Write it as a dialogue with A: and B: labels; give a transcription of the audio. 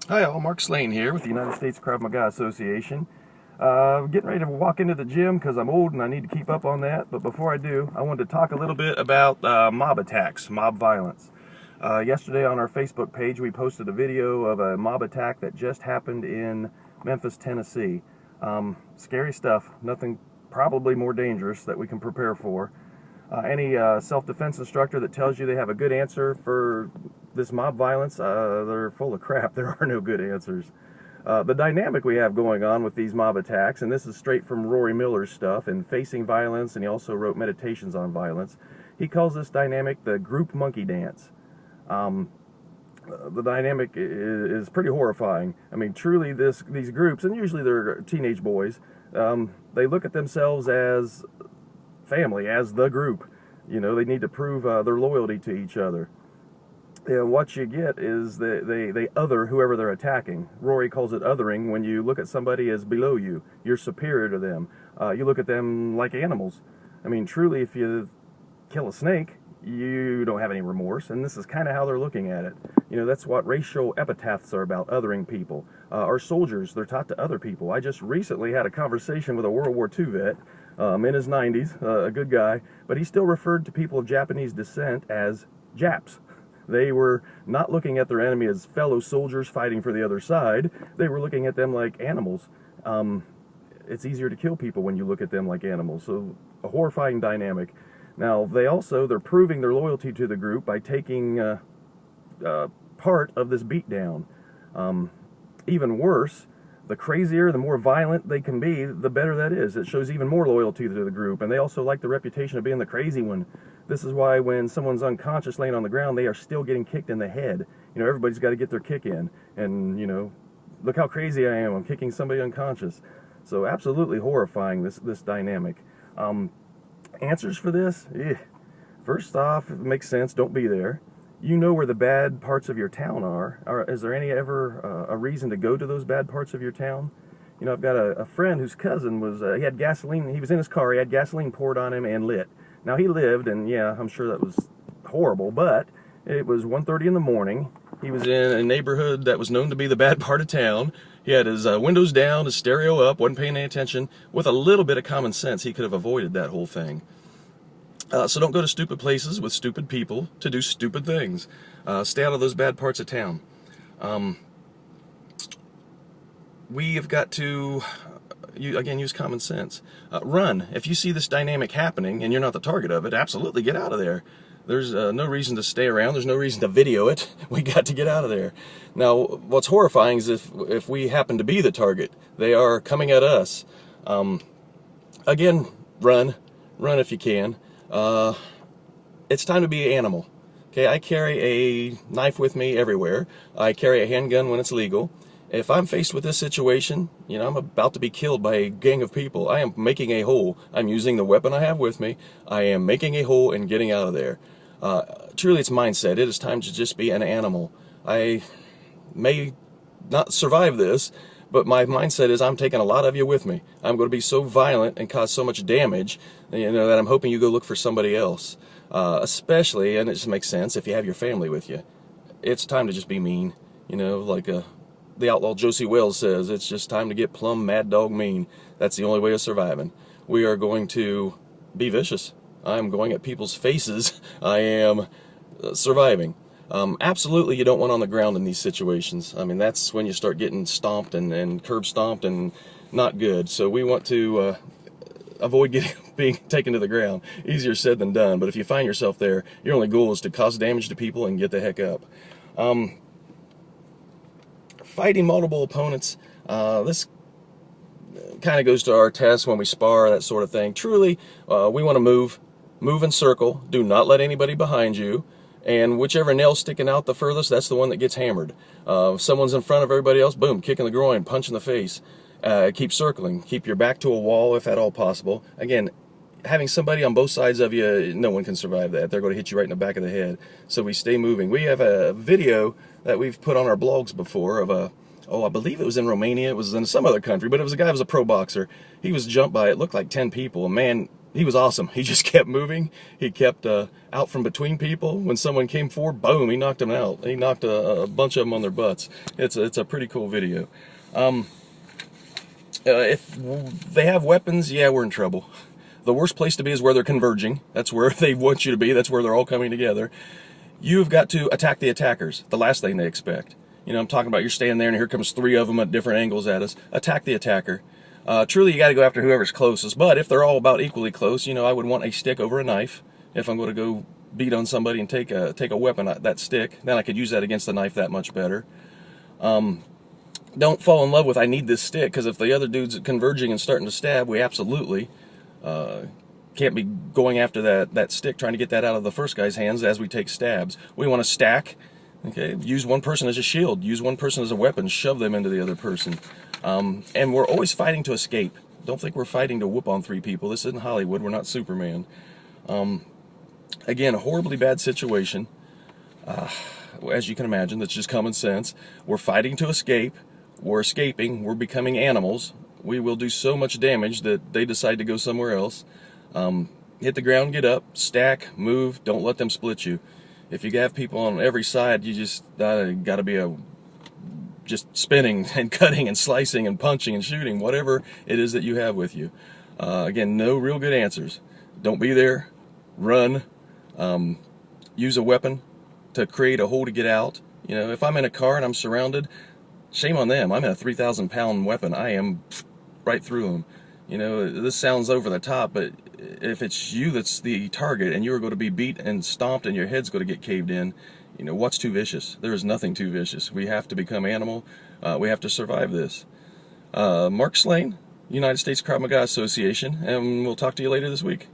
A: Hi all, Mark Slane here with the United States Krav Maga Association. Getting ready to walk into the gym because I'm old and I need to keep up on that. But before I do, I wanted to talk a little bit about mob attacks, mob violence. Yesterday on our Facebook page, we posted a video of a mob attack that just happened in Memphis, Tennessee. Scary stuff, nothing probably more dangerous that we can prepare for. Any self-defense instructor that tells you they have a good answer for this mob violence, they're full of crap. There are no good answers. The dynamic we have going on with these mob attacks, and this is straight from Rory Miller's stuff and Facing Violence, and he also wrote Meditations on Violence. He calls this dynamic the group monkey dance. The dynamic is pretty horrifying. I mean, truly, these groups, and usually they're teenage boys, they look at themselves as family, as the group. You know, they need to prove their loyalty to each other. And what you get is they other whoever they're attacking. Rory calls it othering when you look at somebody as below you. You're superior to them. You look at them like animals. I mean, truly, if you kill a snake, you don't have any remorse, and this is kind of how they're looking at it. You know, that's what racial epithets are about, othering people. Our soldiers, they're taught to other people. I just recently had a conversation with a World War II vet in his 90s, a good guy, but he still referred to people of Japanese descent as Japs. They were not looking at their enemy as fellow soldiers fighting for the other side. They were looking at them like animals. It's easier to kill people when you look at them like animals. So a horrifying dynamic. Now, they're proving their loyalty to the group by taking part of this beatdown. Even worse, the crazier, the more violent they can be, the better that is. It shows even more loyalty to the group, and they also like the reputation of being the crazy one. This is why when someone's unconscious laying on the ground, they are still getting kicked in the head. You know, everybody's got to get their kick in, and, you know, look how crazy I am, I'm kicking somebody unconscious. So absolutely horrifying, this dynamic. Answers for this? First off, it makes sense, don't be there. You know where the bad parts of your town are. Is there ever a reason to go to those bad parts of your town? You know, I've got a friend whose cousin was, he had gasoline, he was in his car, he had gasoline poured on him and lit. Now he lived, and yeah, I'm sure that was horrible, but it was 1:30 in the morning. He was in a neighborhood that was known to be the bad part of town. He had his windows down, his stereo up, wasn't paying any attention. With a little bit of common sense, he could have avoided that whole thing. So don't go to stupid places with stupid people to do stupid things. Stay out of those bad parts of town. We have got to, again, use common sense. Run. If you see this dynamic happening and you're not the target of it, absolutely get out of there. There's no reason to stay around. There's no reason to video it. We got to get out of there. Now, what's horrifying is if we happen to be the target, they are coming at us. Again, run. Run if you can. It's time to be an animal. Okay, I carry a knife with me everywhere. I carry a handgun when it's legal. If I'm faced with this situation, you know, I'm about to be killed by a gang of people, I am making a hole. I'm using the weapon I have with me. I am making a hole and getting out of there. Truly, it's mindset. It is time to just be an animal. I may not survive this, but my mindset is I'm taking a lot of you with me. I'm going to be so violent and cause so much damage, you know, that I'm hoping you go look for somebody else. Especially, and it just makes sense, if you have your family with you. It's time to just be mean. You know, like the outlaw Josie Wells says, it's just time to get plumb mad dog mean. That's the only way of surviving. We are going to be vicious. I'm going at people's faces. I am surviving. Absolutely, you don't want on the ground in these situations. I mean, that's when you start getting stomped and curb stomped and not good. So we want to avoid being taken to the ground. Easier said than done, but if you find yourself there, your only goal is to cause damage to people and get the heck up. Fighting multiple opponents, this kind of goes to our test when we spar, that sort of thing. Truly, we want to move in circle, do not let anybody behind you, and whichever nail's sticking out the furthest, that's the one that gets hammered. If someone's in front of everybody else, boom, kick in the groin, punch in the face. Keep circling, keep your back to a wall if at all possible. Again, having somebody on both sides of you, no one can survive that. They're going to hit you right in the back of the head. So we stay moving. We have a video that we've put on our blogs before of I believe it was in Romania, it was in some other country, but it was a guy who was a pro boxer. He was jumped by, it looked like 10 people. A man he was awesome. He just kept moving. He kept out from between people. When someone came forward, boom, he knocked them out. He knocked a bunch of them on their butts. It's a pretty cool video. If they have weapons, yeah, we're in trouble. The worst place to be is where they're converging. That's where they want you to be. That's where they're all coming together. You've got to attack the attackers, the last thing they expect. You know, I'm talking about you're standing there and here comes 3 of them at different angles at us. Attack the attacker. Truly, you got to go after whoever's closest. But if they're all about equally close, you know, I would want a stick over a knife. If I'm going to go beat on somebody and take a weapon, that stick, then I could use that against the knife that much better. Don't fall in love with I need this stick, because if the other dude's converging and starting to stab, we absolutely can't be going after that stick, trying to get that out of the first guy's hands as we take stabs. We want to stack. Okay, use one person as a shield, use one person as a weapon, shove them into the other person. And we're always fighting to escape. Don't think we're fighting to whoop on 3 people. This isn't Hollywood. We're not Superman. Again, a horribly bad situation. As you can imagine, that's just common sense. We're fighting to escape. We're escaping. We're becoming animals. We will do so much damage that they decide to go somewhere else. Hit the ground, get up, stack, move. Don't let them split you. If you have people on every side, you just got to be just spinning and cutting and slicing and punching and shooting, whatever it is that you have with you. Again, no real good answers. Don't be there. Run. Use a weapon to create a hole to get out. You know, if I'm in a car and I'm surrounded, shame on them. I'm in a 3,000-pound weapon. I am right through them. You know, this sounds over the top, but if it's you that's the target and you're going to be beat and stomped and your head's going to get caved in, you know, what's too vicious? There is nothing too vicious. We have to become animal. We have to survive this. Mark Slane, United States Krav Maga Association, and we'll talk to you later this week.